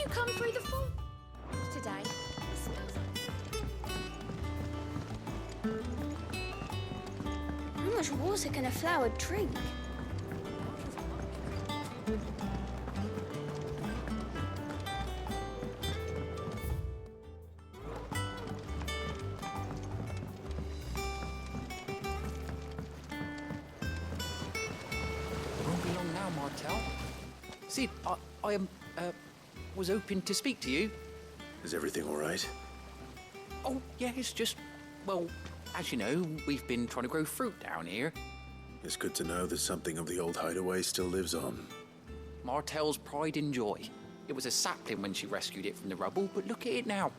you come through the fall today? It smells like... How much water can a flower drink? Sid, I was hoping to speak to you. Is everything all right? Oh, yeah, it's just, well, as you know, we've been trying to grow fruit down here. It's good to know that something of the old hideaway still lives on. Martel's pride and joy. It was a sapling when she rescued it from the rubble, but look at it now.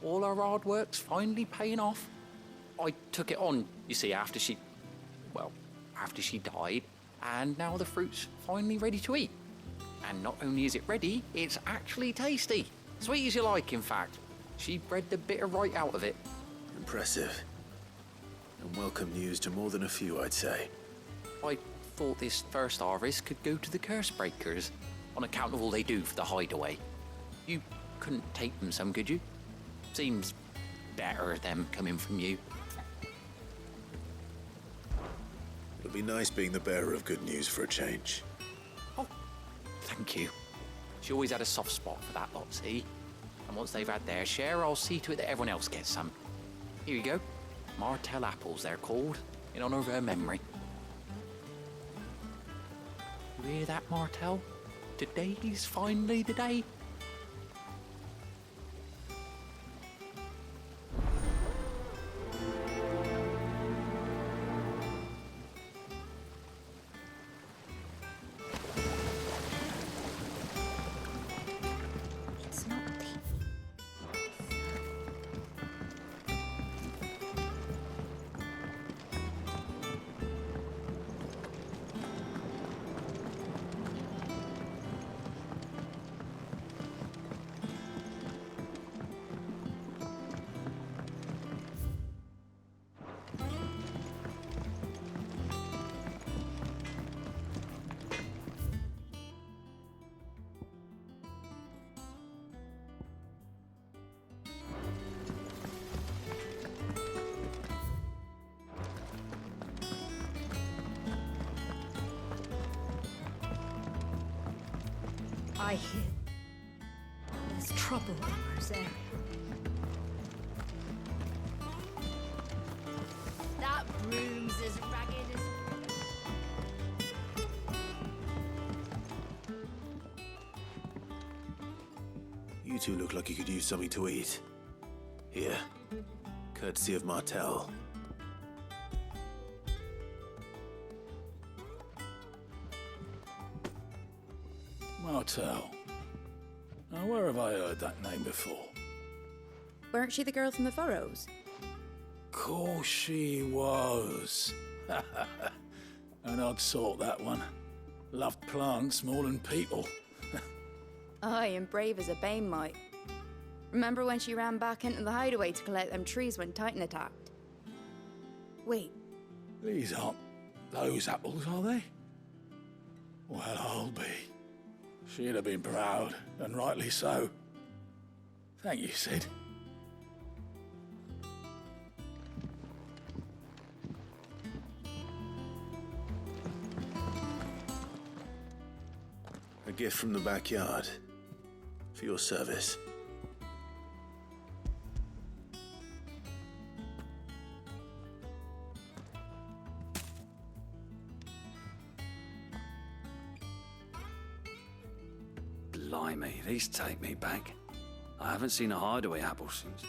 All our hard work's finally paying off. I took it on, you see, after she died, and now the fruit's finally ready to eat. And not only is it ready, it's actually tasty. Sweet as you like, in fact. She bred the bitter right out of it. Impressive. And welcome news to more than a few, I'd say. I thought this first harvest could go to the curse breakers, on account of all they do for the hideaway. You couldn't take them some, could you? Seems better them coming from you. It'll be nice being the bearer of good news for a change. Thank you. She always had a soft spot for that lot, see? And once they've had their share, I'll see to it that everyone else gets some. Here you go. Martel apples, they're called, in honour of her memory. You hear that, Martel? Today's finally the day. I hear there's trouble in this area. That room's as ragged as... You two look like you could use something to eat. Here, courtesy of Martel. Martel. Now, where have I heard that name before? Weren't she the girl from the Furrows? Course she was. An odd sort, that one. Loved plants more than people. Aye, and brave as a bane might. Remember when she ran back into the hideaway to collect them trees when Titan attacked? Wait. These aren't those apples, are they? Well, I'll be. She'd have been proud, and rightly so. Thank you, Sid. A gift from the backyard. For your service. Blimey, these take me back. I haven't seen a hideaway apple since.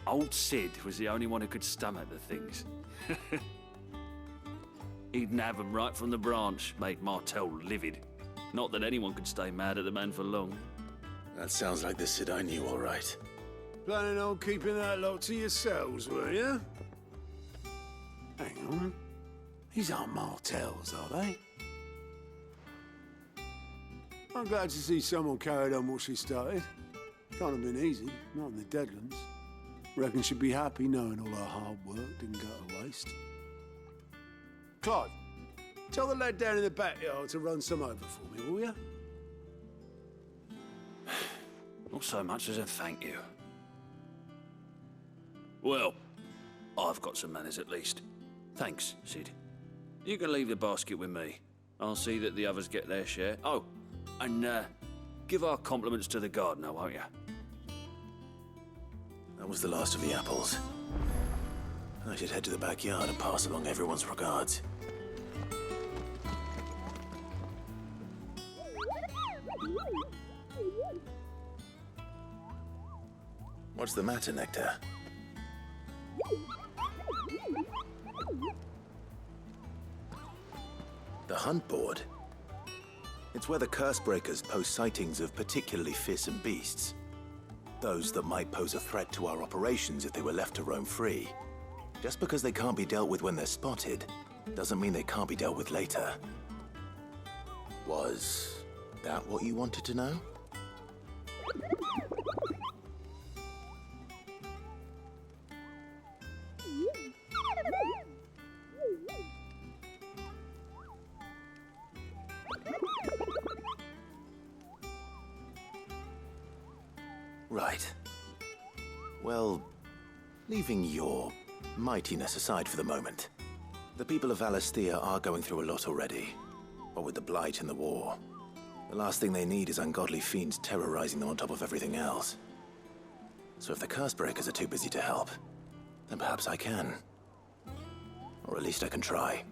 Old Sid was the only one who could stomach the things. He'd nab them right from the branch, made Martel livid. Not that anyone could stay mad at the man for long. That sounds like the Sid I knew, all right. Planning on keeping that lot to yourselves, were you? Hang on. These aren't Martels, are they? I'm glad to see someone carried on what she started. Can't have been easy, not in the Deadlands. Reckon she'd be happy knowing all her hard work didn't go to waste. Clive, tell the lad down in the backyard to run some over for me, will you? Not so much as a thank you. Well, I've got some manners at least. Thanks, Sid. You can leave the basket with me. I'll see that the others get their share. Oh, and give our compliments to the gardener, won't you? That was the last of the apples. I should head to the backyard and pass along everyone's regards. What's the matter, Nectar? The hunt board? It's where the curse breakers post sightings of particularly fearsome beasts. Those that might pose a threat to our operations if they were left to roam free. Just because they can't be dealt with when they're spotted, doesn't mean they can't be dealt with later. Was that what you wanted to know? Right. Well, leaving your mightiness aside for the moment, the people of Valisthea are going through a lot already. What with the Blight and the war, the last thing they need is ungodly fiends terrorizing them on top of everything else. So if the curse breakers are too busy to help, then perhaps I can. Or at least I can try.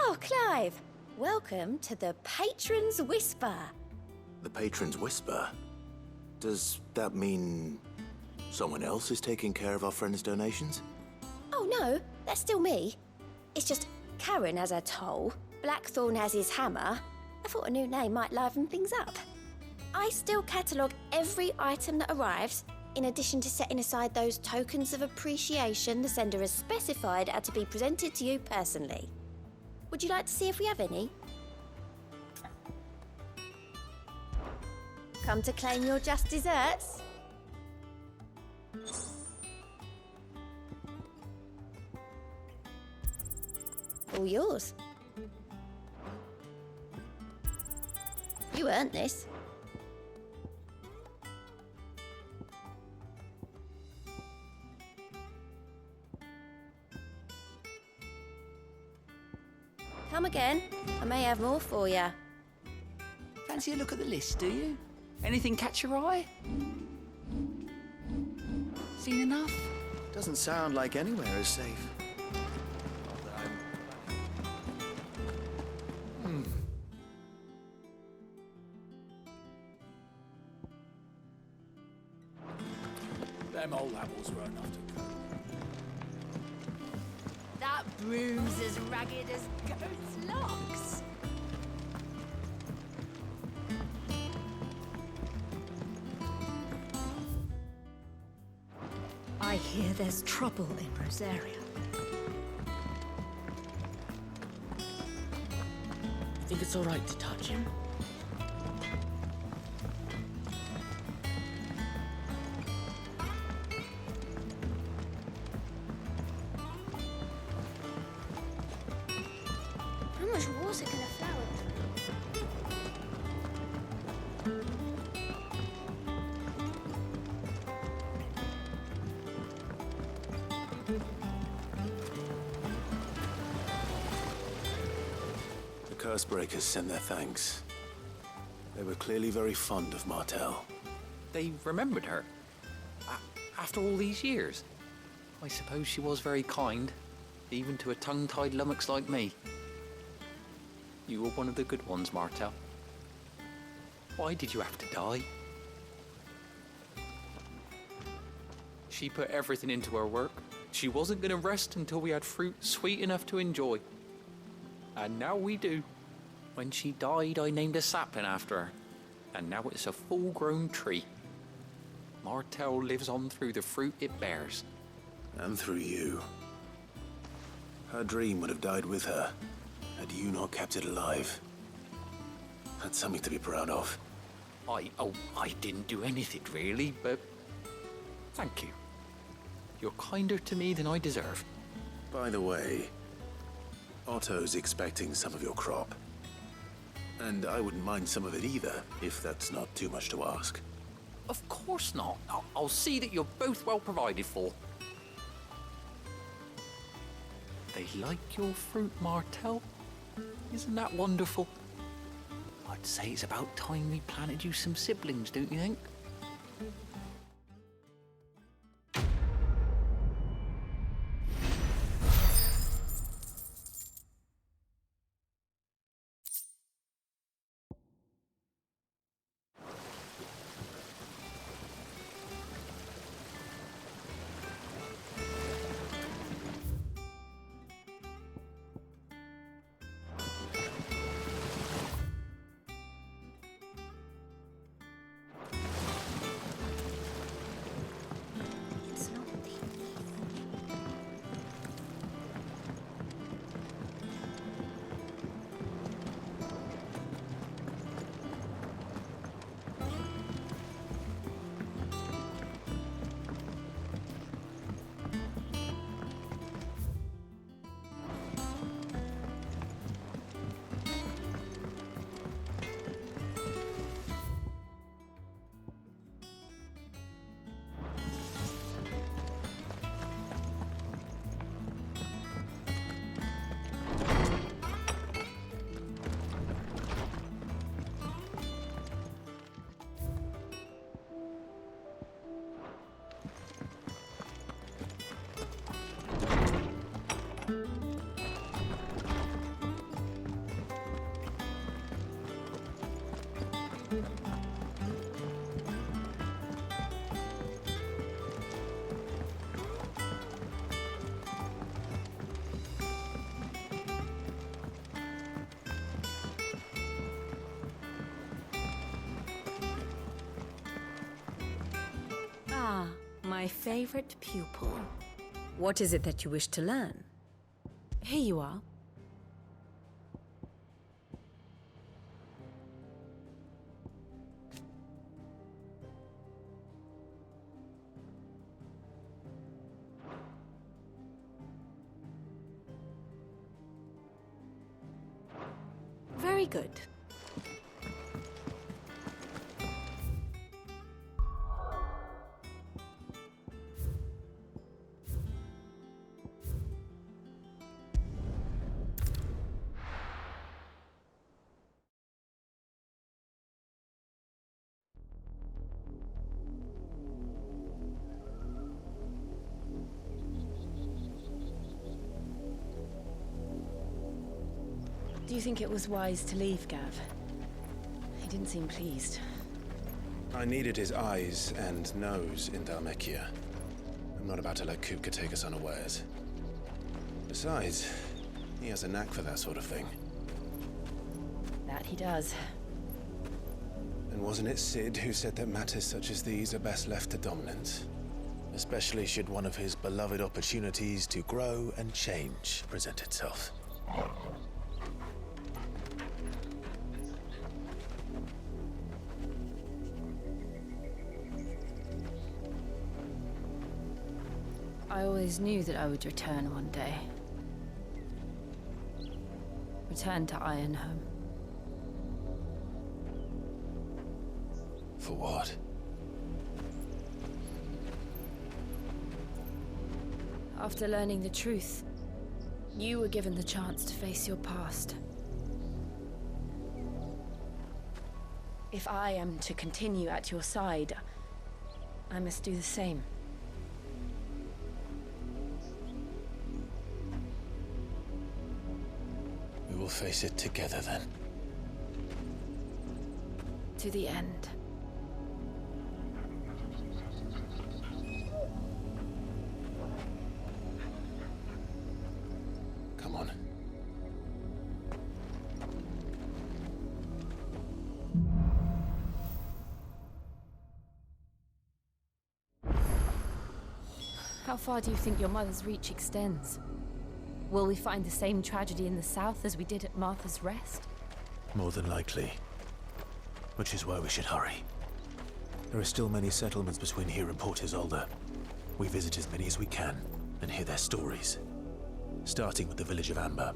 Oh, Clive! Welcome to the Patron's Whisper. The Patron's Whisper? Does that mean someone else is taking care of our friend's donations? Oh no, that's still me. It's just Karen has her toll, Blackthorn has his hammer. I thought a new name might liven things up. I still catalogue every item that arrives, in addition to setting aside those tokens of appreciation the sender has specified are to be presented to you personally. Would you like to see if we have any? Come to claim your just desserts? All yours. You earned this. Come again. I may have more for you. Fancy a look at the list, do you? Anything catch your eye? Seen enough? Doesn't sound like anywhere is safe. Them old apples were enough to cook. That broom's as ragged as goat's locks. I hear there's trouble in Rosaria. You think it's all right to touch him? The Cursebreakers send their thanks. They were clearly very fond of Martel. They remembered her. After all these years. I suppose she was very kind, even to a tongue-tied lummox like me. You were one of the good ones, Martel. Why did you have to die? She put everything into her work. She wasn't going to rest until we had fruit sweet enough to enjoy. And now we do. When she died, I named a sapling after her. And now it's a full-grown tree. Martel lives on through the fruit it bears. And through you. Her dream would have died with her, had you not kept it alive. That's something to be proud of. I didn't do anything really, but thank you. You're kinder to me than I deserve. By the way, Otto's expecting some of your crop. And I wouldn't mind some of it either, if that's not too much to ask. Of course not. I'll see that you're both well provided for. They like your fruit, Martel. Isn't that wonderful? I'd say it's about time we planted you some siblings, don't you think? It's not the... Ah, my favorite pupil. What is it that you wish to learn? Here you are. Very good. Do you think it was wise to leave, Gav? He didn't seem pleased. I needed his eyes and nose in Dhalmekia. I'm not about to let Kupka take us unawares. Besides, he has a knack for that sort of thing. That he does. And wasn't it Sid who said that matters such as these are best left to dominance? Especially should one of his beloved opportunities to grow and change present itself. I always knew that I would return one day. Return to Ironhome. For what? After learning the truth, you were given the chance to face your past. If I am to continue at your side, I must do the same. We will face it together then. To the end. Come on. How far do you think your mother's reach extends? Will we find the same tragedy in the south as we did at Martha's Rest? More than likely. Which is why we should hurry. There are still many settlements between here and Port Isolde. We visit as many as we can and hear their stories. Starting with the village of Amber.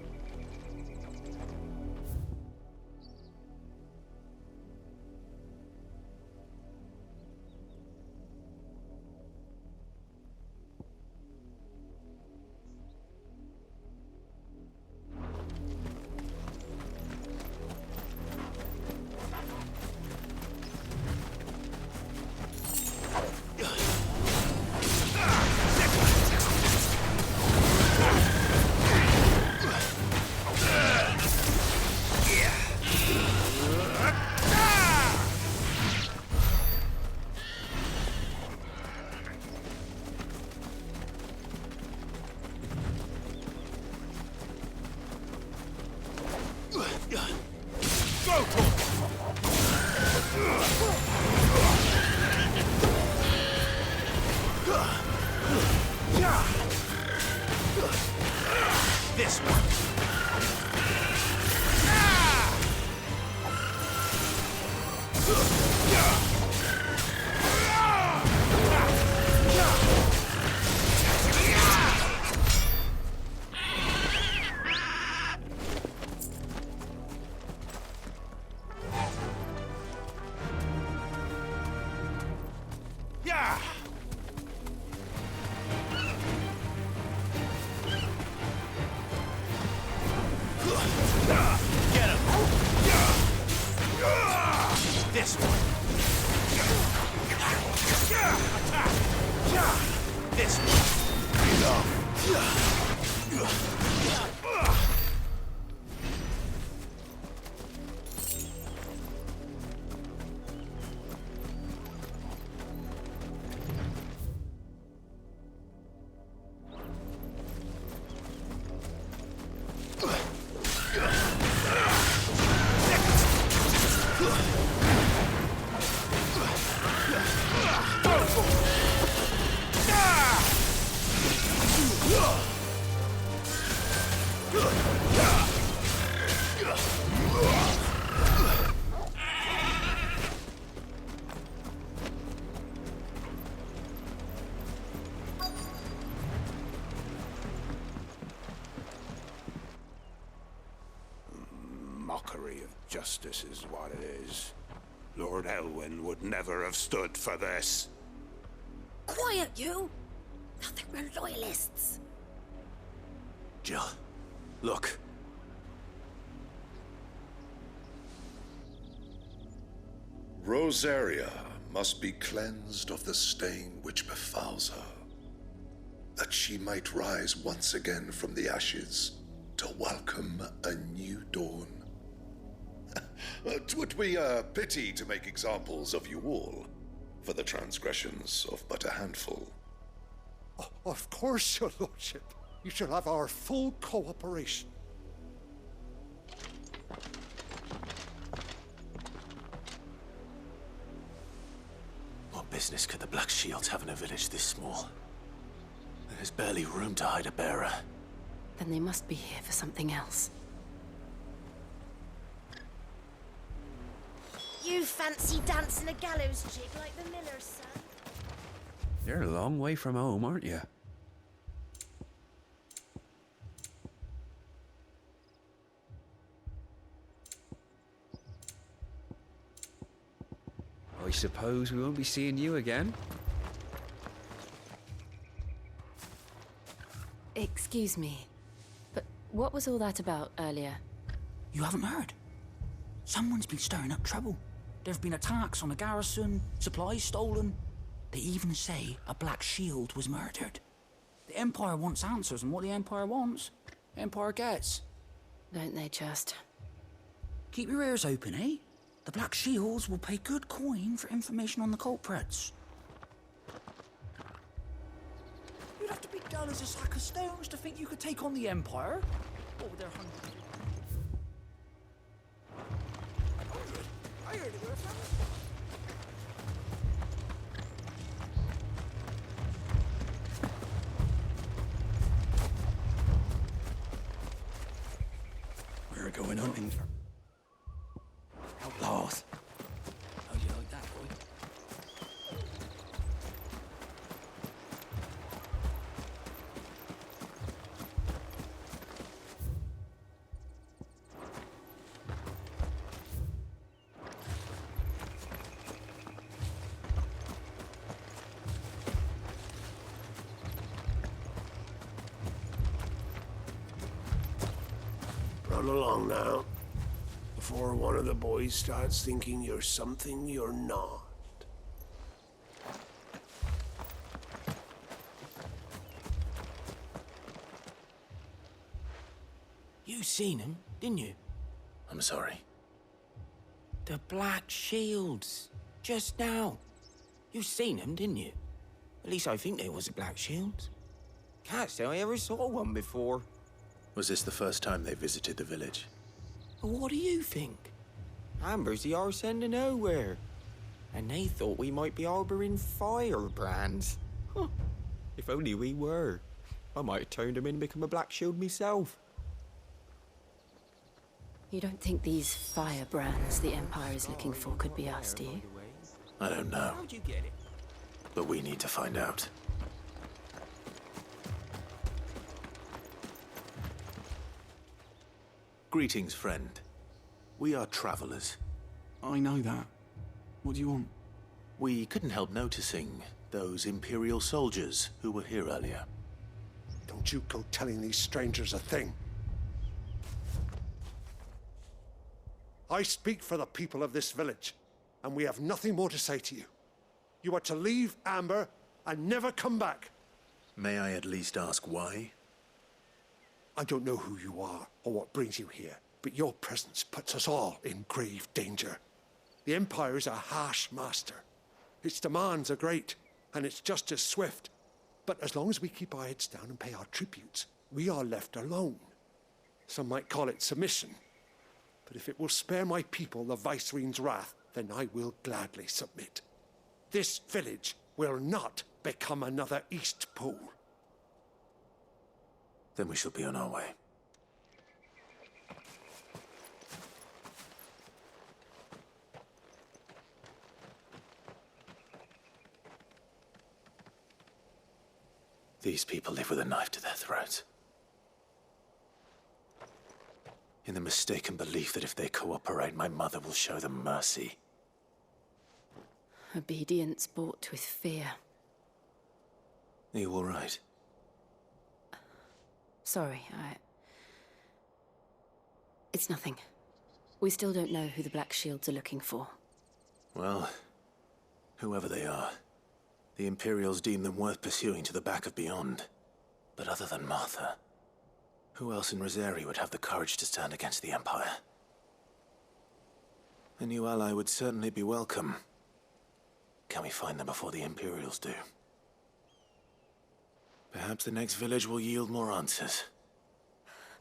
This one. This one. This one. Mockery of justice is what it is. Lord Elwyn would never have stood for this. Quiet, you! Nothing we're loyalists. Jill, look. Rosaria must be cleansed of the stain which befouls her, that she might rise once again from the ashes to welcome a new dawn. 'Twould be a pity to make examples of you all, for the transgressions of but a handful. Of course, your lordship. You shall have our full cooperation. What business could the Black Shields have in a village this small? There's barely room to hide a bearer. Then they must be here for something else. You fancy dancing a gallows jig like the miller's son? You're a long way from home, aren't you? I suppose we won't be seeing you again. Excuse me, but what was all that about earlier? You haven't heard? Someone's been stirring up trouble. There have been attacks on the garrison, supplies stolen. They even say a Black Shield was murdered. The Empire wants answers, and what the Empire wants, Empire gets. Don't they just? Keep your ears open, eh? The Black Shields will pay good coin for information on the culprits. You'd have to be dull as a sack of stones to think you could take on the Empire. What with their 100? I heard it, We're going hunting for outlaws. How do you like that, boy? Run along now, before one of the boys starts thinking you're something you're not. You seen him, didn't you? I'm sorry. The Black Shields. Just now. You seen them, didn't you? At least I think they was the Black Shields. Can't say I ever saw one before. Was this the first time they visited the village? What do you think? Amber's the arse end of nowhere. And they thought we might be harboring firebrands. Huh. If only we were. I might have turned them in and become a Black Shield myself. You don't think these firebrands the Empire is looking for could be us, do you? I don't know, How'd you get it? but we need to find out. Greetings, friend. We are travelers. I know that. What do you want? We couldn't help noticing those Imperial soldiers who were here earlier. Don't you go telling these strangers a thing. I speak for the people of this village, and we have nothing more to say to you. You are to leave Amber and never come back. May I at least ask why? I don't know who you are or what brings you here, but your presence puts us all in grave danger. The Empire is a harsh master. Its demands are great, and its justice swift. But as long as we keep our heads down and pay our tributes, we are left alone. Some might call it submission. But if it will spare my people the Viceroy's wrath, then I will gladly submit. This village will not become another East Pool. Then we shall be on our way. These people live with a knife to their throats. In the mistaken belief that if they cooperate, my mother will show them mercy. Obedience bought with fear. Are you all right? Sorry, It's nothing. We still don't know who the Black Shields are looking for. Well, whoever they are, the Imperials deem them worth pursuing to the back of beyond. But other than Martha, who else in Rosari would have the courage to stand against the Empire? A new ally would certainly be welcome. Can we find them before the Imperials do? Perhaps the next village will yield more answers.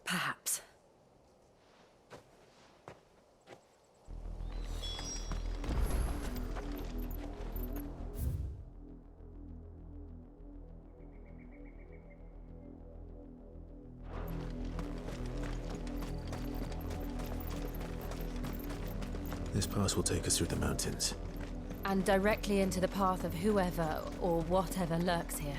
Perhaps. This pass will take us through the mountains. And directly into the path of whoever or whatever lurks here.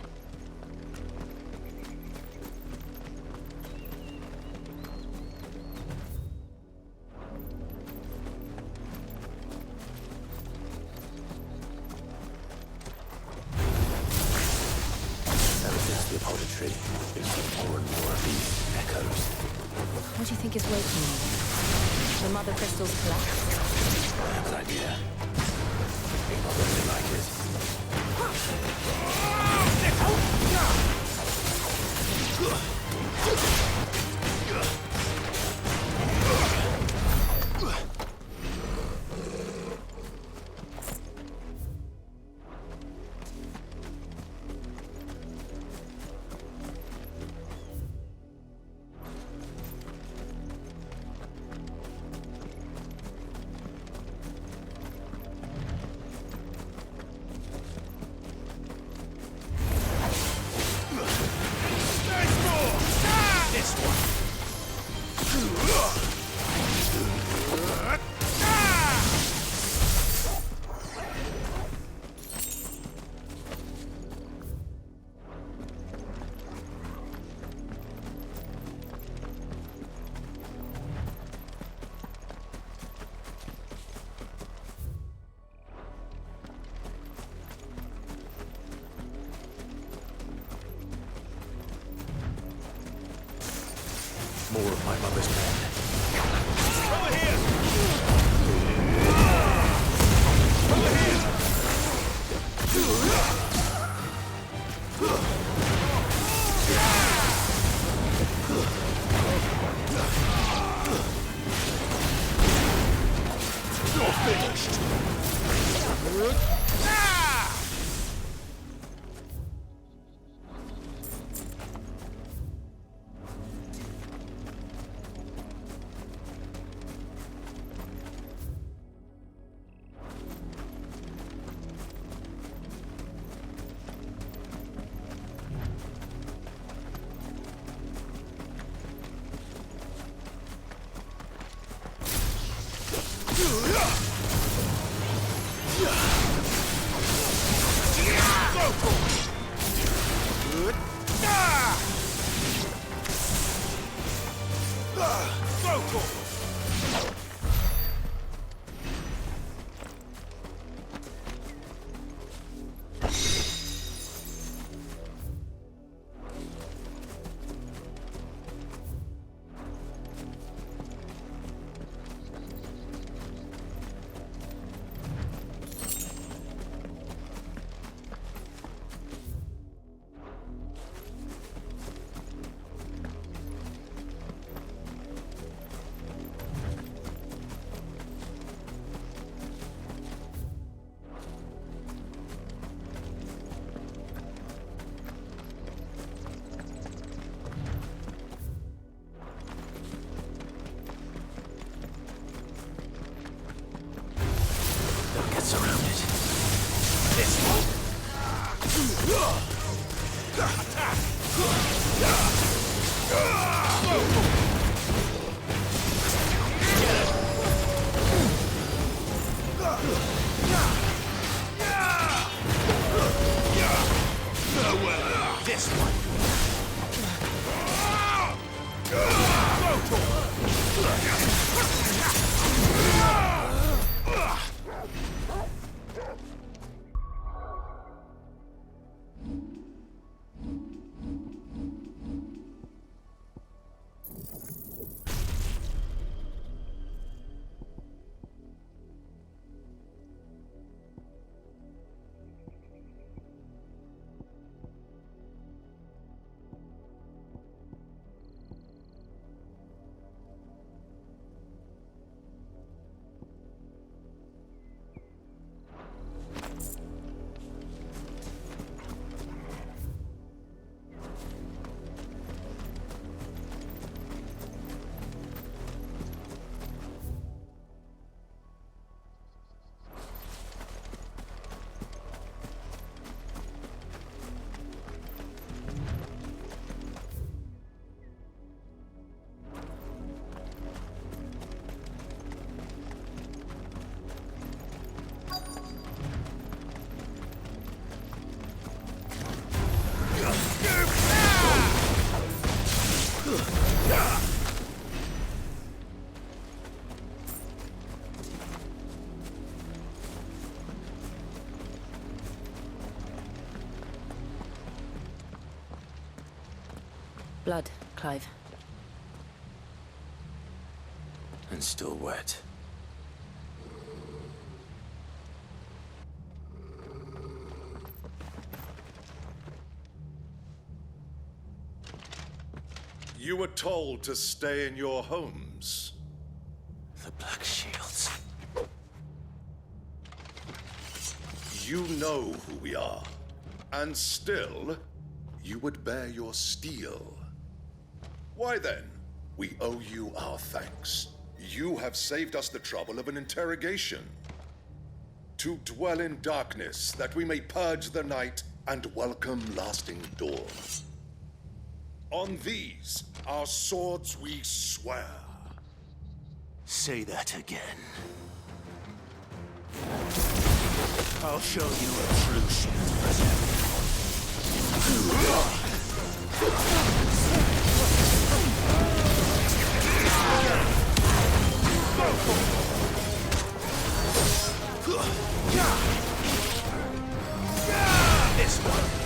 Ever since the apology cemetery is for more and more of these echoes. What do you think is waking you? The mother crystal's collapse? Bad idea. Ain't not going to like it. More of my mother's men. Over here! Over here! You're finished! Surrounded. This one. Attack! This one. Blood, Clive. And still wet. You were told to stay in your homes. The Black Shields. You know who we are. And still, you would bear your steel. Why then? We owe you our thanks. You have saved us the trouble of an interrogation. To dwell in darkness, that we may purge the night and welcome lasting dawn. On these, our swords we swear. Say that again. I'll show you a true shield present. This one.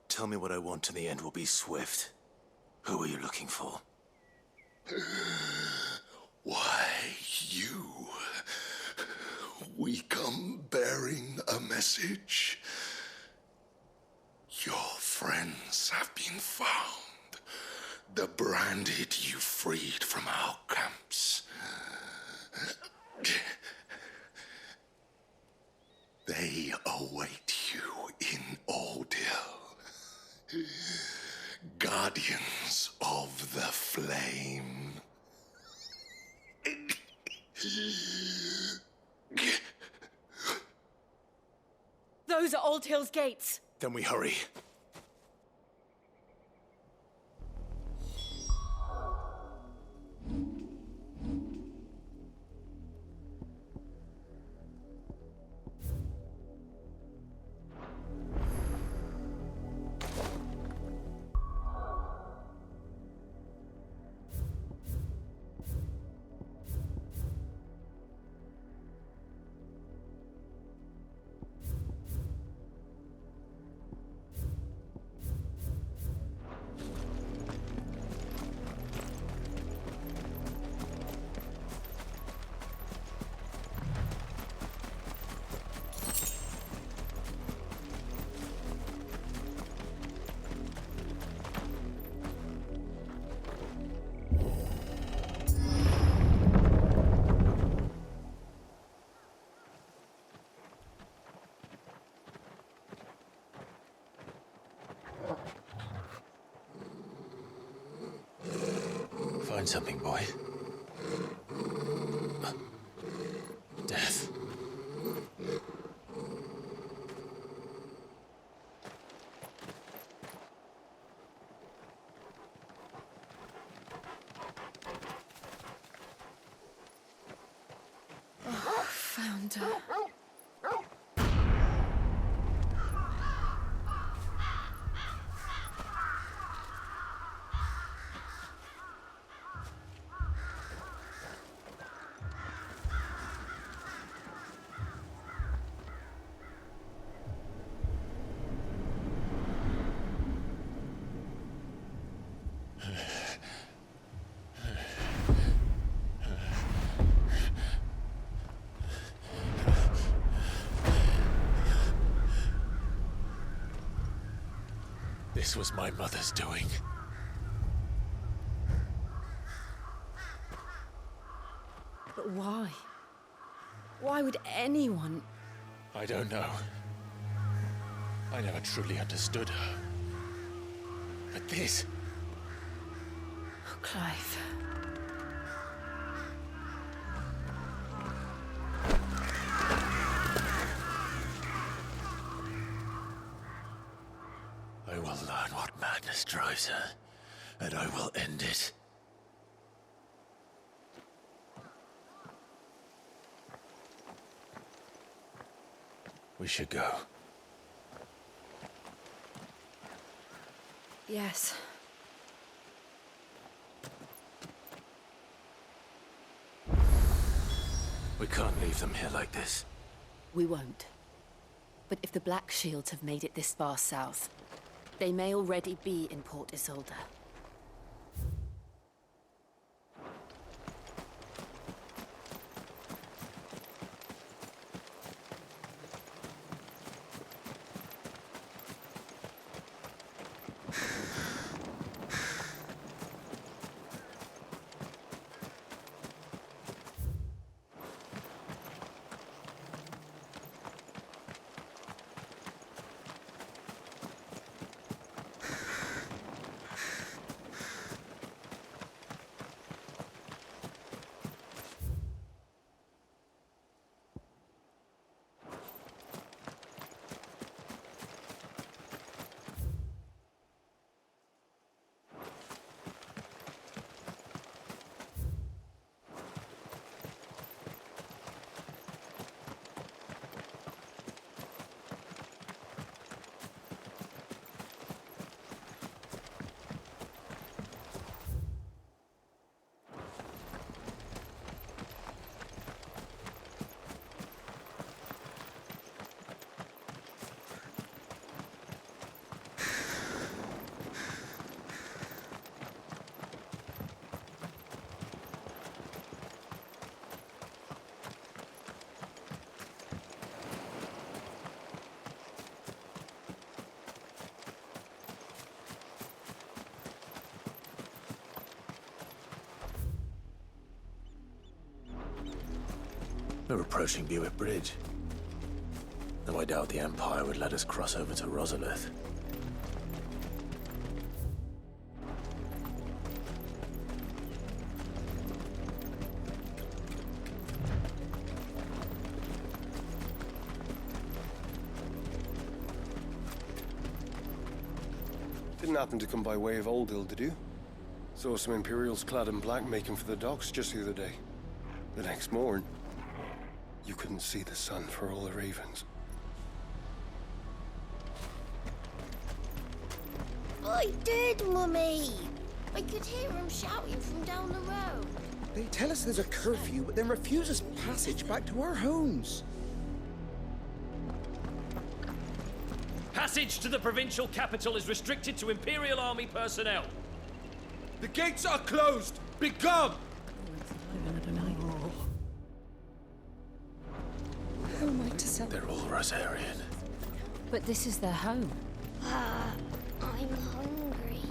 Tell me what I want and the end will be swift. Who are you looking for? Why, you. We come bearing a message. Your friends have been found. The branded you freed from our camps. They await you in Ordeal. Guardians of the Flame. Those are Old Hill's gates. Then we hurry. Find something, boy. Death. Found her. This was my mother's doing. But why? Why would anyone... I don't know. I never truly understood her. But this... Oh, Clive. I will learn what madness drives her, and I will end it. We should go. Yes. We can't leave them here like this. We won't. But if the Black Shields have made it this far south, they may already be in Port Isolde. We're approaching Buick Bridge. Though I doubt the Empire would let us cross over to Rosalith. Didn't happen to come by way of Oldhill, did you? Saw some Imperials clad in black making for the docks just the other day. The next morn, you couldn't see the sun for all the ravens. I did, Mummy! I could hear him shouting from down the road. They tell us there's a curfew, but then refuse us passage back to our homes. Passage to the provincial capital is restricted to Imperial Army personnel. The gates are closed! Begone! Who am I to sell? They're all Rosarian. But this is their home. I'm hungry.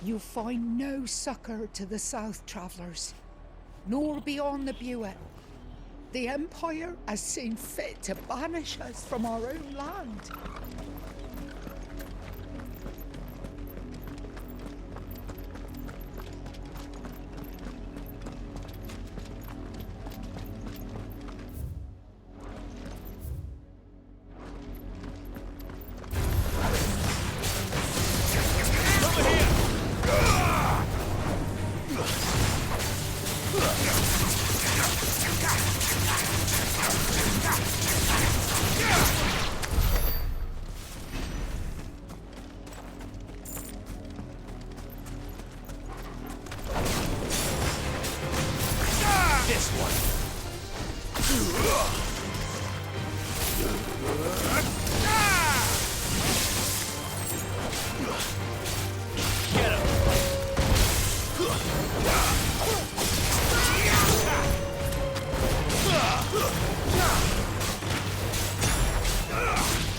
You find no succor to the South Travellers, nor beyond the Buet. The Empire has seen fit to banish us from our own land.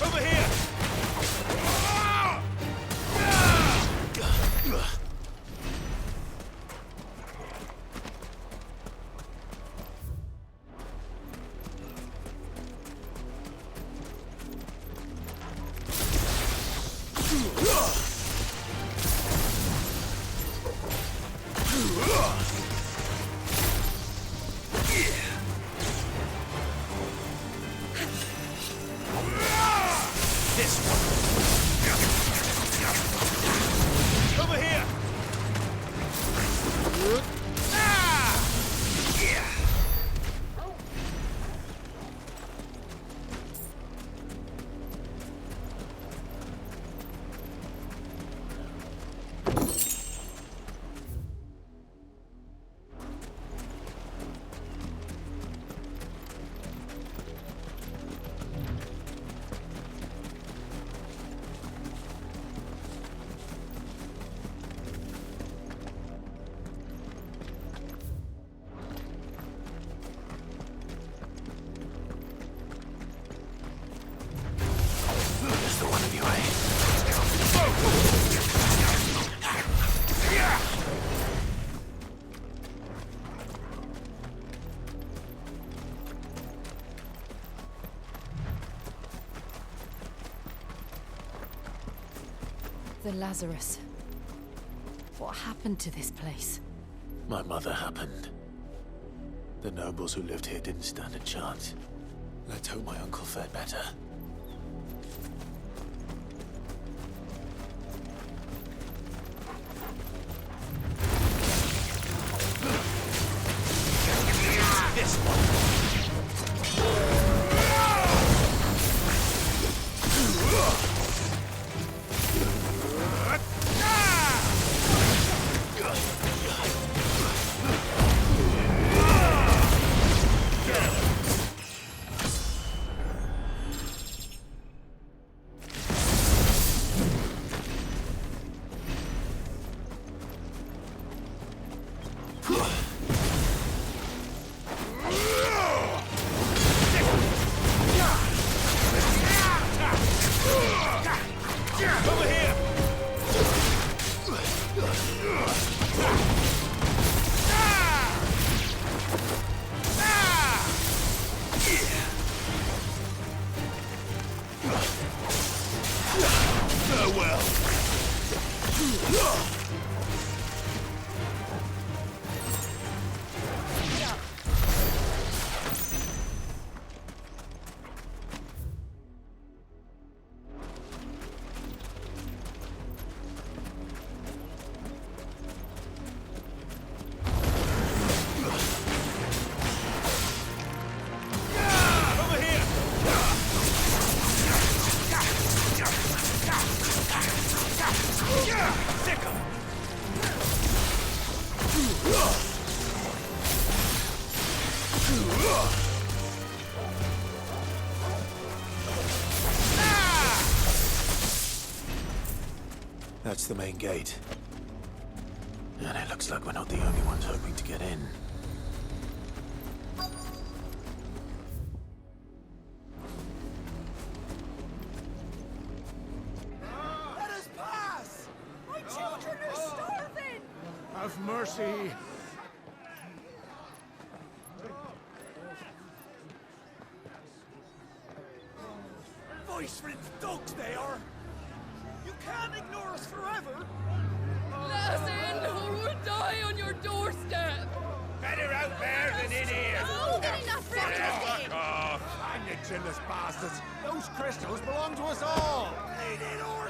Over here! This one. Over here. Ah! Yeah. The Lazarus. What happened to this place? My mother happened. The nobles who lived here didn't stand a chance. Let's hope my uncle fared better. This one. That's the main gate. And it looks like we're not the only ones hoping to get in. Let us pass! My children are starving! Have mercy. Voice-ripped dogs they are! You can't ignore us forever! Let us in, or we'll die on your doorstep! Better out there than in here! Oh, get enough for everything! Fuck off! Hang the chinless bastards! Those crystals belong to us all!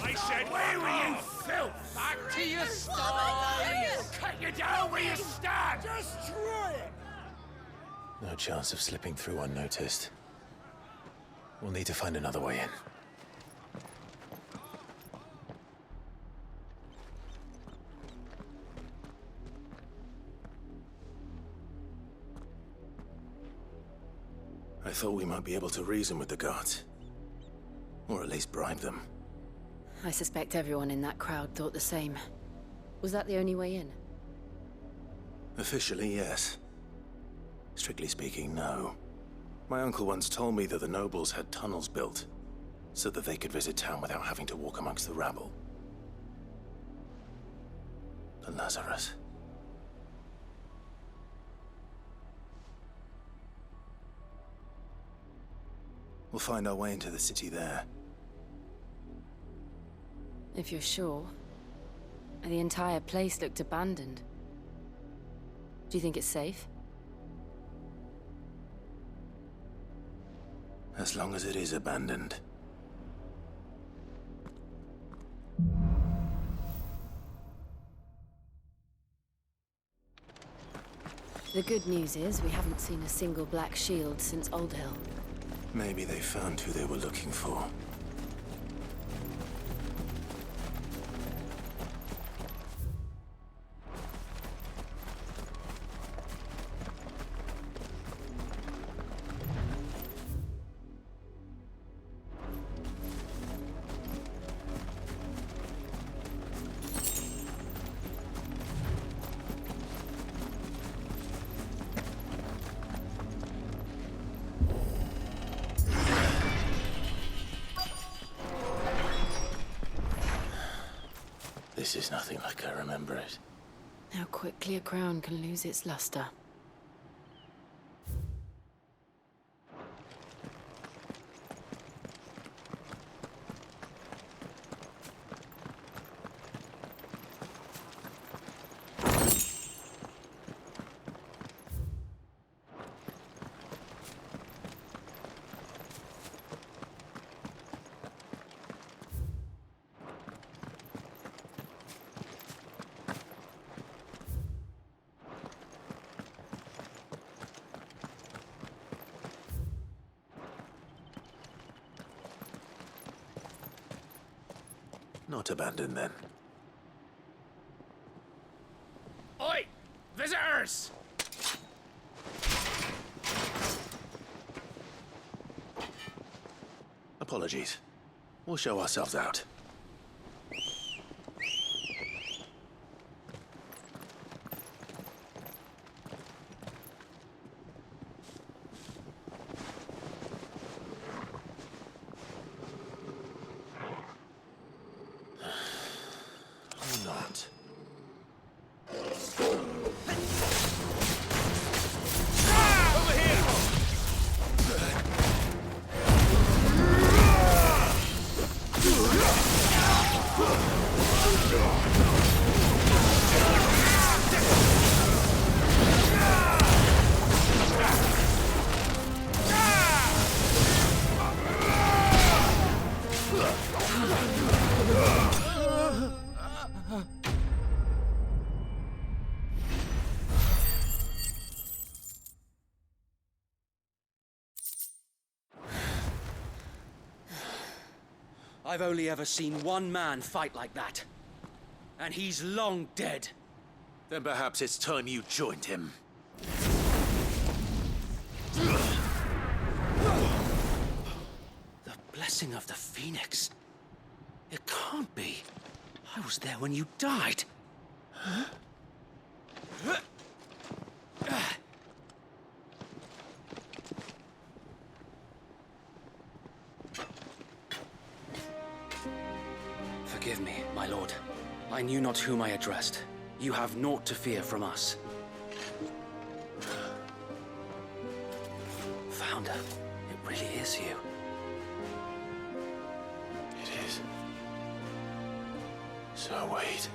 I said, where were you, filth? Back to your sties! Cut you down where you stand! Destroy it! No chance of slipping through unnoticed. We'll need to find another way in. I thought we might be able to reason with the guards. Or at least bribe them. I suspect everyone in that crowd thought the same. Was that the only way in? Officially, yes. Strictly speaking, no. My uncle once told me that the nobles had tunnels built, so that they could visit town without having to walk amongst the rabble. The Lazarus. We'll find our way into the city there. If you're sure. The entire place looked abandoned. Do you think it's safe? As long as it is abandoned. The good news is we haven't seen a single black shield since Old Hill. Maybe they found who they were looking for. This is nothing like I remember it. How quickly a crown can lose its luster. Not abandoned, then. Oi! Visitors! Apologies. We'll show ourselves out. Not. Over here! I've only ever seen one man fight like that. And he's long dead. Then perhaps it's time you joined him. The blessing of the Phoenix. It can't be. I was there when you died. Huh? Forgive me, my lord. I knew not whom I addressed. You have naught to fear from us. Founder, it really is you. It is. So wait.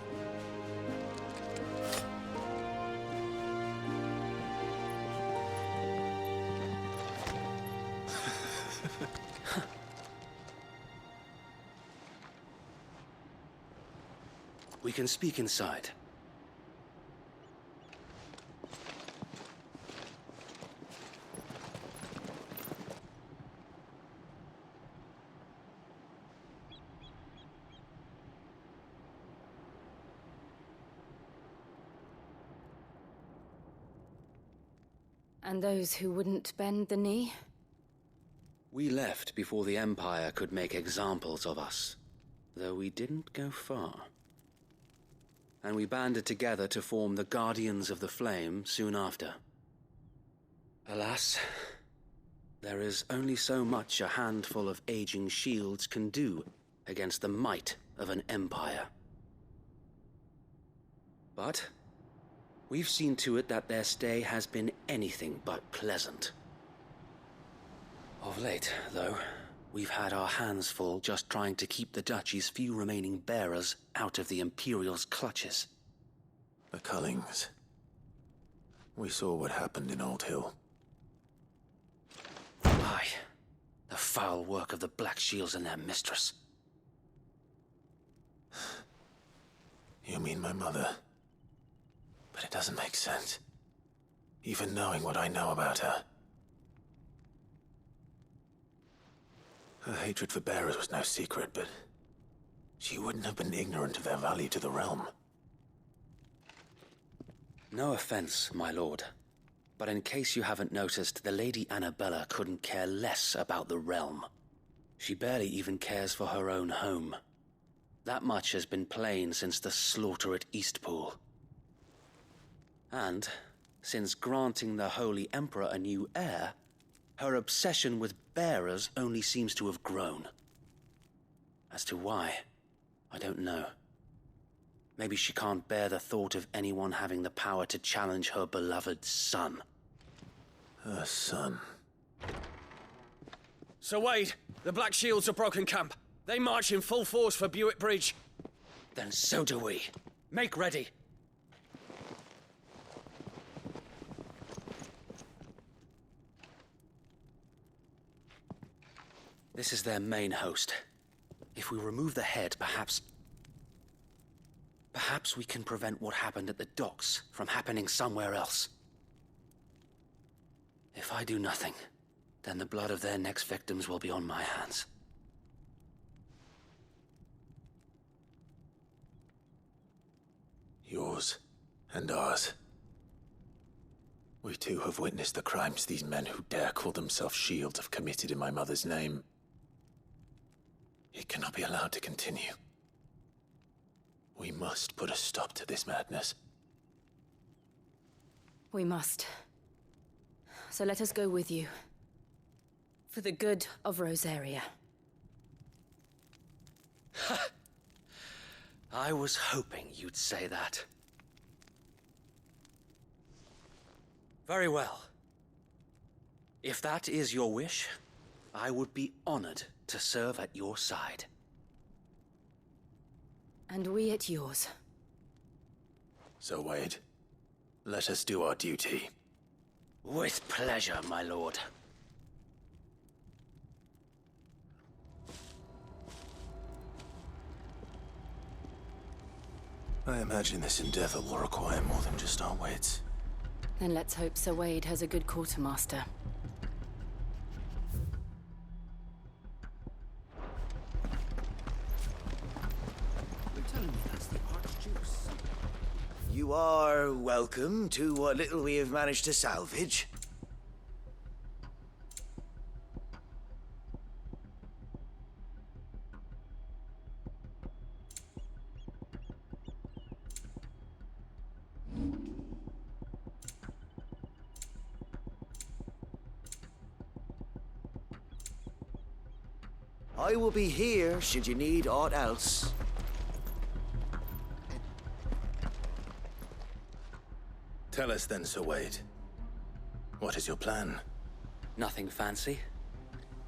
We can speak inside. And those who wouldn't bend the knee? We left before the Empire could make examples of us, though we didn't go far. And we banded together to form the Guardians of the Flame soon after. Alas, there is only so much a handful of aging shields can do against the might of an empire. But we've seen to it that their stay has been anything but pleasant. Of late, though, we've had our hands full just trying to keep the Duchy's few remaining bearers out of the Imperial's clutches. The Cullings. We saw what happened in Old Hill. Aye. The foul work of the Black Shields and their mistress. You mean my mother? But it doesn't make sense. even knowing what I know about her. Her hatred for bearers was no secret, but she wouldn't have been ignorant of their value to the realm. No offense, my lord, but in case you haven't noticed, the Lady Annabella couldn't care less about the realm. She barely even cares for her own home. That much has been plain since the slaughter at Eastpool. And, since granting the Holy Emperor a new heir, her obsession with bearers only seems to have grown. As to why, I don't know. Maybe she can't bear the thought of anyone having the power to challenge her beloved son. Her son. Sir Wade, the Black Shields have broken camp. They march in full force for Buick Bridge. Then so do we. Make ready. This is their main host. If we remove the head, perhaps we can prevent what happened at the docks from happening somewhere else. If I do nothing, then the blood of their next victims will be on my hands. Yours and ours. We too have witnessed the crimes these men who dare call themselves shields have committed in my mother's name. It cannot be allowed to continue. We must put a stop to this madness. We must. So let us go with you. For the good of Rosaria. I was hoping you'd say that. Very well. If that is your wish, I would be honored to serve at your side. And we at yours. So, Wade, let us do our duty. With pleasure, my lord. I imagine this endeavor will require more than just our wits. Then let's hope Sir Wade has a good quartermaster. You're telling me that's the Archduke's son? You are welcome to what little we have managed to salvage. I will be here should you need aught else. Tell us then, Sir Wade. What is your plan? Nothing fancy.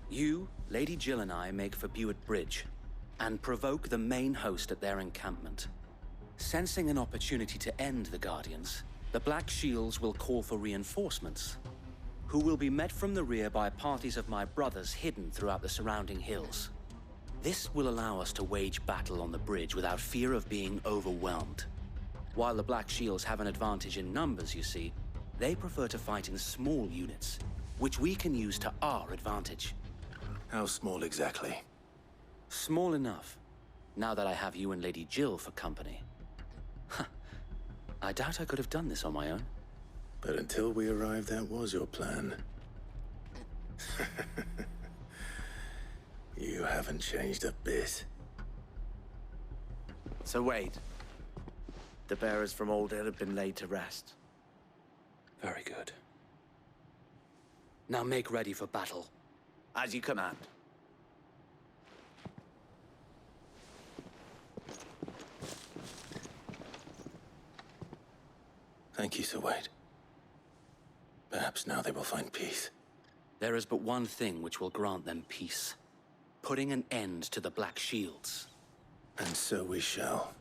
You, Lady Jill and I make for Buick Bridge, and provoke the main host at their encampment. Sensing an opportunity to end the Guardians, the Black Shields will call for reinforcements, who will be met from the rear by parties of my brothers hidden throughout the surrounding hills. This will allow us to wage battle on the bridge without fear of being overwhelmed. While the Black Shields have an advantage in numbers, you see, they prefer to fight in small units, which we can use to our advantage. How small exactly? Small enough, now that I have you and Lady Jill for company. I doubt I could have done this on my own. But until we arrived, that was your plan. You haven't changed a bit. So Wade, the bearers from Old Hill have been laid to rest. Very good. Now make ready for battle. As you command. Thank you, Sir Wade. Perhaps now they will find peace. There is but one thing which will grant them peace. Putting an end to the Black Shields. And so we shall.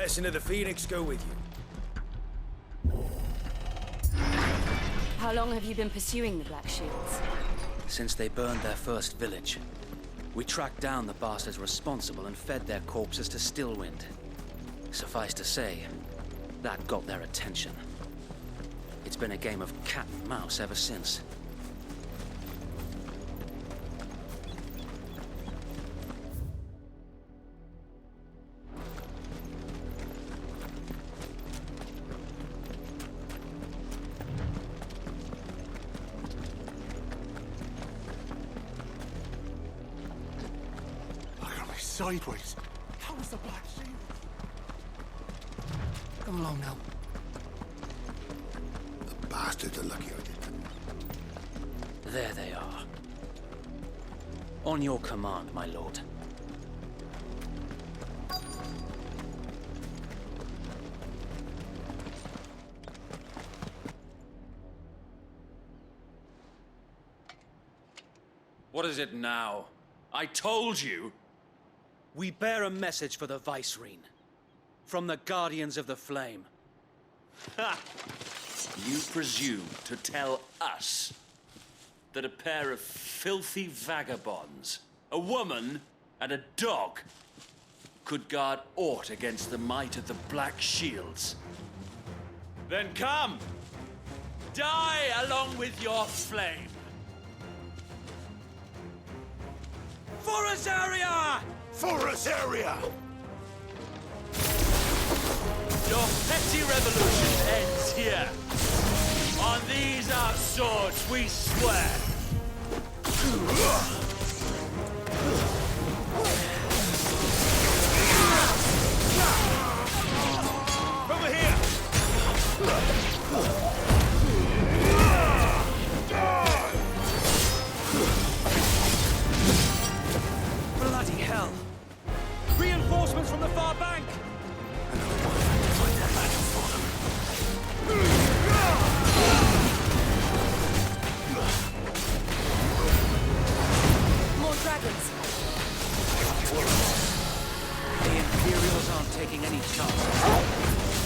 blessing of the Phoenix go with you. How long have you been pursuing the Black Shields? Since they burned their first village. We tracked down the bastards responsible and fed their corpses to Stillwind. Suffice to say, that got their attention. It's been a game of cat and mouse ever since. Sideways. How was the Black Shield? Come along now. The bastards are lucky I did that. There they are. On your command, my lord. What is it now? I told you! We bear a message for the Vicereine. From the Guardians of the Flame. Ha! You presume to tell us that a pair of filthy vagabonds, a woman and a dog, could guard aught against the might of the Black Shields? Then come! Die along with your flame! For Azaria! For Azaria! Your petty revolution ends here. On these our swords we swear. Over here! Bloody hell! Reinforcements from the far bank! More dragons. The Imperials aren't taking any chances.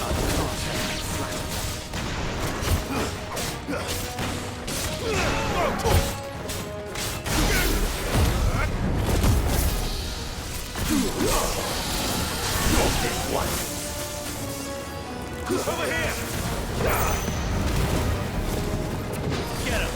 I can't stand flat. Over here! Get him!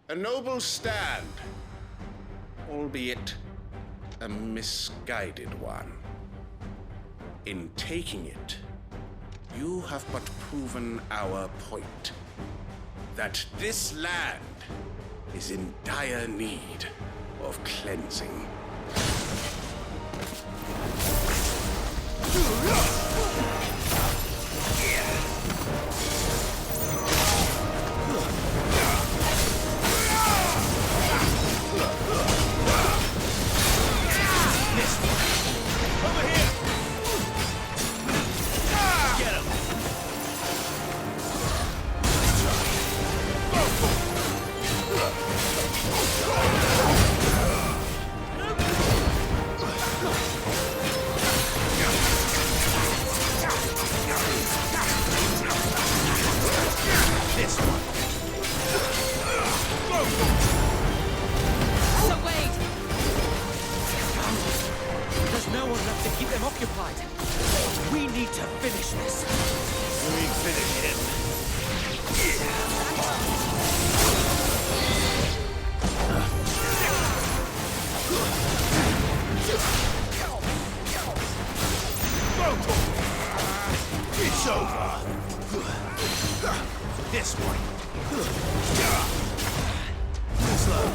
A noble stand, albeit a misguided one. In taking it, you have but proven our point. That this land is in dire need of cleansing. Over here! Get him! This one. So wait! There's no one left to keep them occupied. We need to finish this. We finish him. It's over. This one. Slow.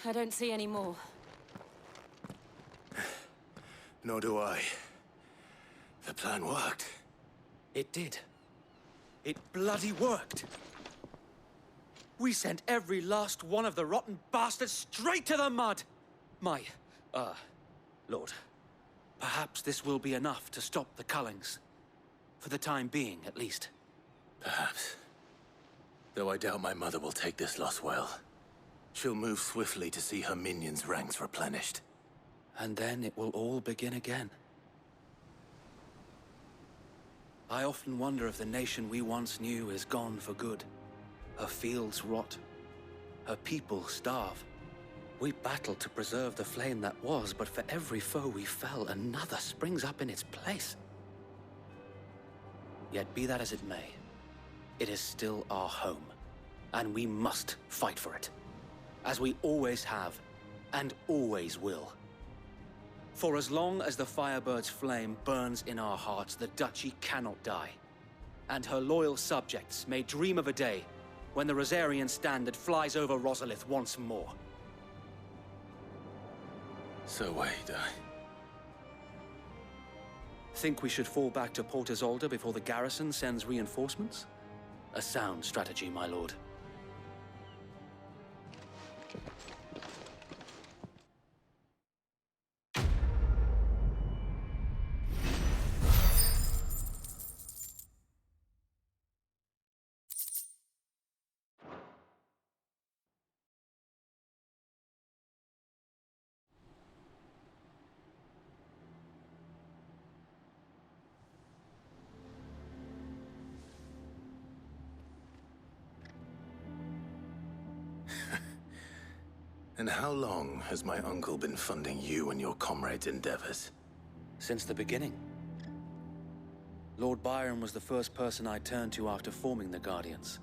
I don't see any more. Nor do I. The plan worked. It did. It bloody worked. We sent every last one of the rotten bastards straight to the mud! Lord, perhaps this will be enough to stop the Cullings. For the time being, at least. Perhaps. Though I doubt my mother will take this loss well. She'll move swiftly to see her minions' ranks replenished. And then it will all begin again. I often wonder if the nation we once knew is gone for good. Her fields rot. Her people starve. We battled to preserve the flame that was, but for every foe we fell, another springs up in its place. Yet be that as it may, it is still our home, and we must fight for it. As we always have, and always will. For as long as the Firebird's flame burns in our hearts, the Duchy cannot die. And her loyal subjects may dream of a day when the Rosarian standard flies over Rosalith once more. So wait, Think we should fall back to Port Isolde before the garrison sends reinforcements? A sound strategy, my lord. And how long has my uncle been funding you and your comrades' endeavors? Since the beginning. Lord Byron was the first person I turned to after forming the Guardians.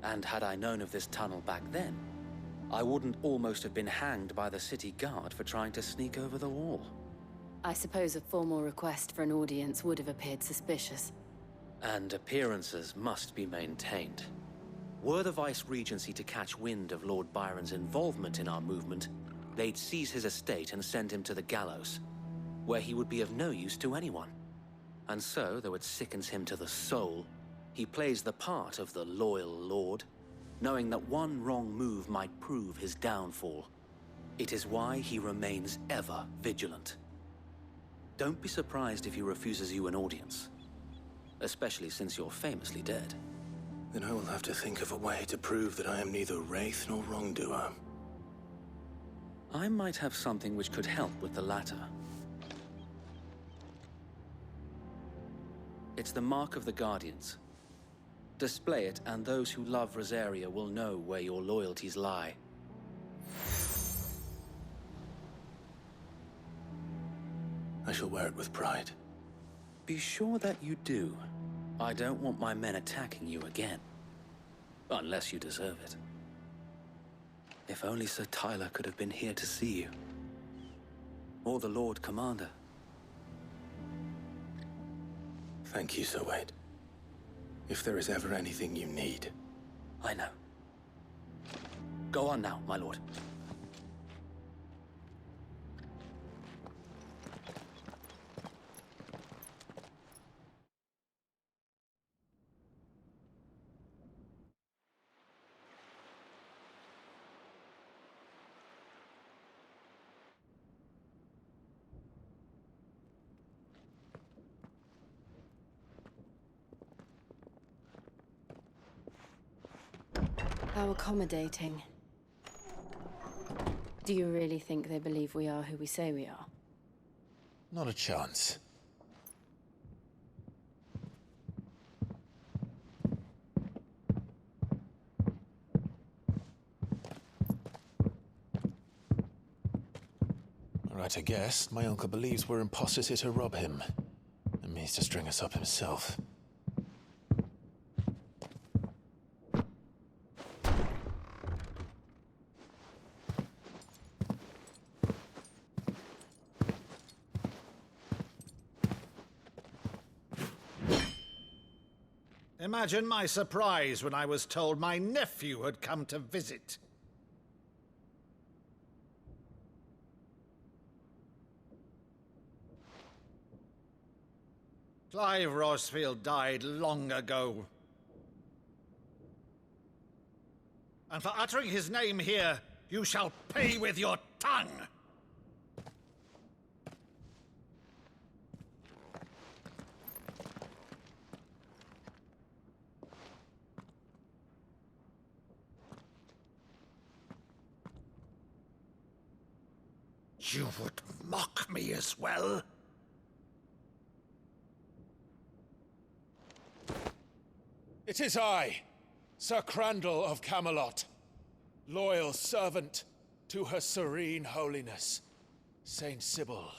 And had I known of this tunnel back then, I wouldn't almost have been hanged by the city guard for trying to sneak over the wall. I suppose a formal request for an audience would have appeared suspicious. And appearances must be maintained. Were the Vice-Regency to catch wind of Lord Byron's involvement in our movement, they'd seize his estate and send him to the gallows, where he would be of no use to anyone. And so, though it sickens him to the soul, he plays the part of the loyal lord, knowing that one wrong move might prove his downfall. It is why he remains ever vigilant. Don't be surprised if he refuses you an audience, especially since you're famously dead. Then I will have to think of a way to prove that I am neither wraith nor wrongdoer. I might have something which could help with the latter. It's the mark of the Guardians. Display it, and those who love Rosaria will know where your loyalties lie. I shall wear it with pride. Be sure that you do. I don't want my men attacking you again. Unless you deserve it. If only Sir Tyler could have been here to see you. Or the Lord Commander. Thank you, Sir Wade. If there is ever anything you need. I know. Go on now, my lord. How accommodating. Do you really think they believe we are who we say we are? Not a chance. Right, I guess. My uncle believes we're imposters here to rob him. And means to string us up himself. Imagine my surprise when I was told my nephew had come to visit. Clive Rosefield died long ago. And for uttering his name here, you shall pay with your tongue! You would mock me as well? It is I, Sir Crandall of Camelot, loyal servant to Her Serene Holiness, Saint Sybil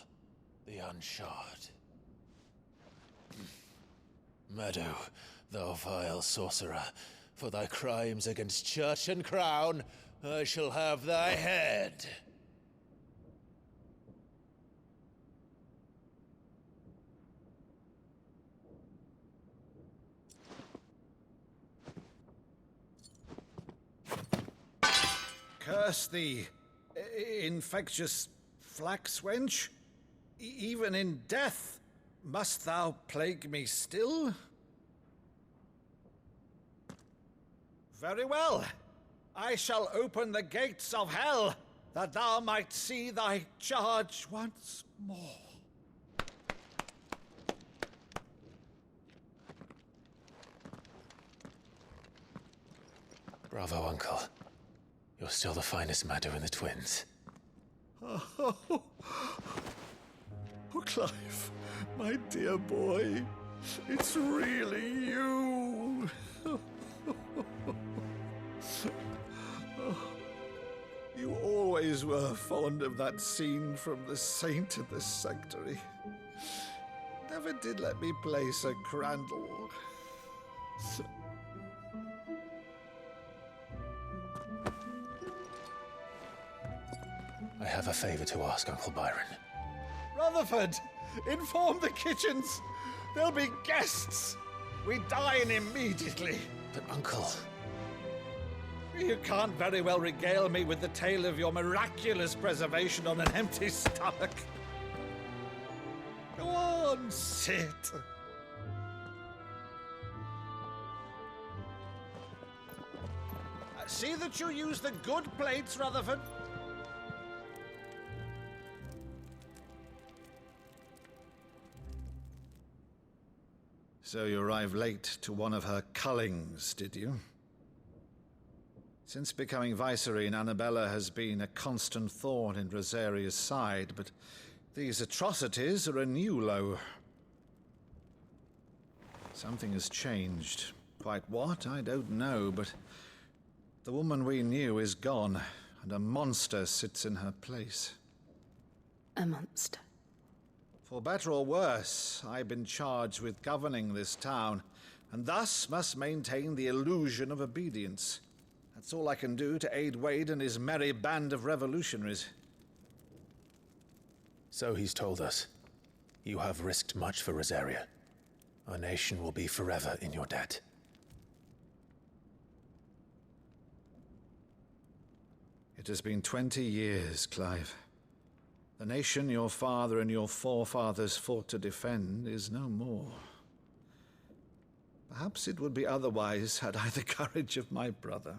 the Unshod. Meadow, thou vile sorcerer, for thy crimes against church and crown, I shall have thy head. Curse thee, infectious flax wench. Even in death, must thou plague me still? Very well. I shall open the gates of hell, that thou might see thy charge once more. Bravo, Uncle. You're still the finest Meadow in the twins. Oh, Clive, my dear boy, it's really you. You always were fond of that scene from The Saint in the Sanctuary. Never did let me play Sir Crandall. I have a favor to ask, Uncle Byron. Rutherford, inform the kitchens. There'll be guests. We dine immediately. But, Uncle... You can't very well regale me with the tale of your miraculous preservation on an empty stomach. Go on, sit. See that you use the good plates, Rutherford. So you arrived late to one of her cullings, did you? Since becoming Vicereine, Annabella has been a constant thorn in Rosaria's side, but these atrocities are a new low. Something has changed. Quite what, I don't know, but the woman we knew is gone, and a monster sits in her place. A monster? For better or worse, I've been charged with governing this town, and thus must maintain the illusion of obedience. That's all I can do to aid Wade and his merry band of revolutionaries. So he's told us. You have risked much for Rosaria. Our nation will be forever in your debt. It has been 20 years, Clive. The nation your father and your forefathers fought to defend is no more. Perhaps it would be otherwise had I the courage of my brother.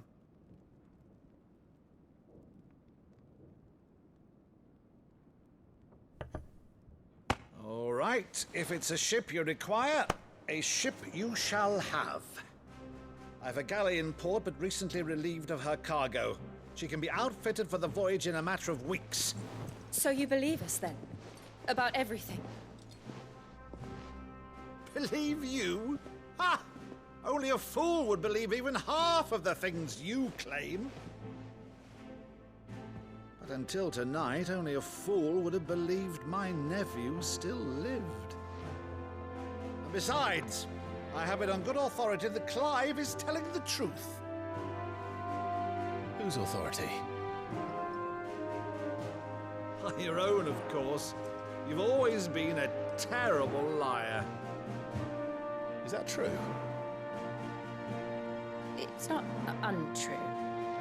All right, if it's a ship you require, a ship you shall have. I've a galley in port, but recently relieved of her cargo. She can be outfitted for the voyage in a matter of weeks. So you believe us, then? About everything? Believe you? Ha! Only a fool would believe even half of the things you claim. But until tonight, only a fool would have believed my nephew still lived. And besides, I have it on good authority that Clive is telling the truth. Whose authority? Your own, of course. You've always been a terrible liar. Is that true? It's not untrue.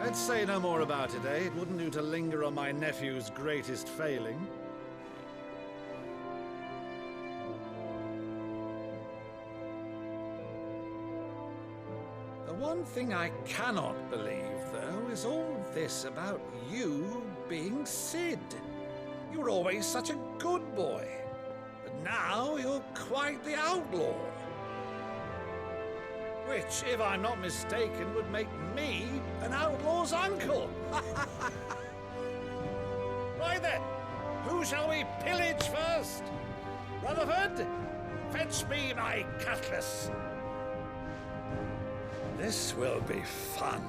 Let's say no more about it, eh? It wouldn't do to linger on my nephew's greatest failing. One thing I cannot believe, though, is all this about you being Sid. You were always such a good boy, but now you're quite the outlaw. Which, if I'm not mistaken, would make me an outlaw's uncle. Right then, who shall we pillage first? Rutherford, fetch me my cutlass. This will be fun.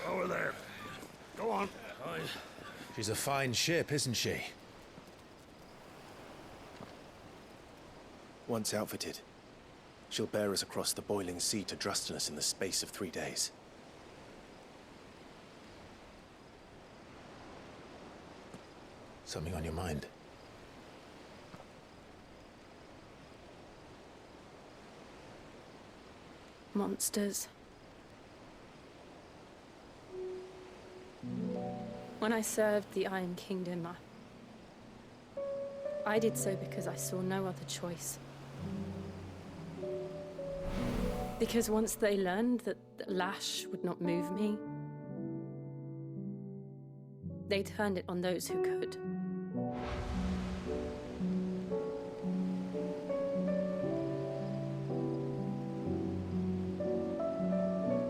Over there. Go on. She's a fine ship, isn't she? Once outfitted, she'll bear us across the boiling sea to Drustinus in the space of 3 days. Something on your mind? Monsters. When I served the Iron Kingdom, I did so because I saw no other choice. Because once they learned that the lash would not move me, they turned it on those who could.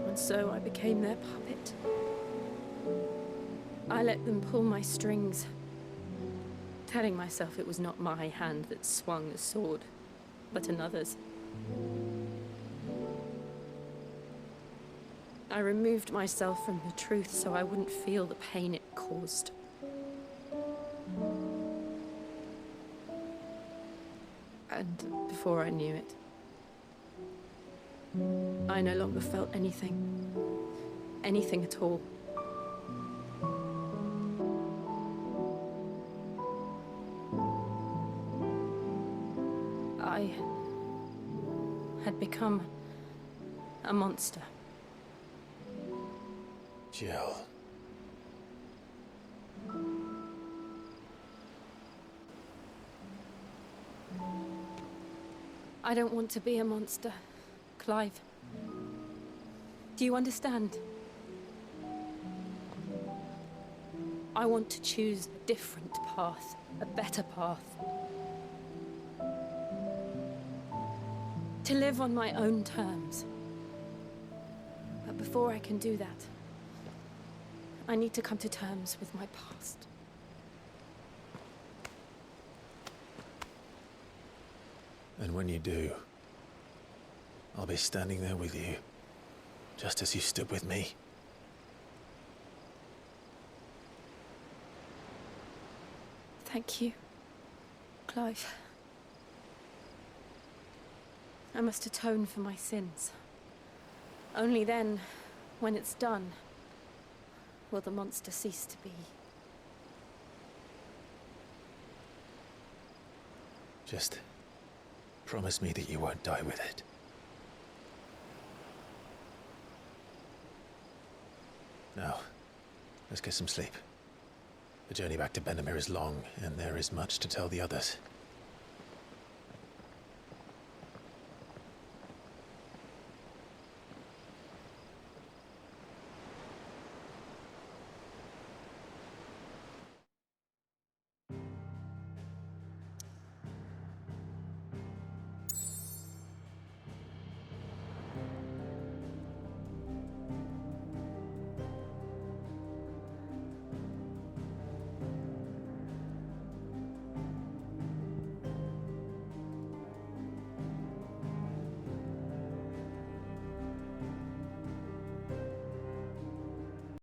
And so I became their puppet. I let them pull my strings, telling myself it was not my hand that swung the sword, but another's. I removed myself from the truth so I wouldn't feel the pain it caused. And before I knew it, I no longer felt anything. Anything at all. I had become a monster. Jill. I don't want to be a monster, Clive. Do you understand? I want to choose a different path, a better path. To live on my own terms. But before I can do that, I need to come to terms with my past. And when you do, I'll be standing there with you, just as you stood with me. Thank you, Clive. I must atone for my sins. Only then, when it's done, will the monster cease to be. Just promise me that you won't die with it. Now, let's get some sleep. The journey back to Benamir is long, and there is much to tell the others.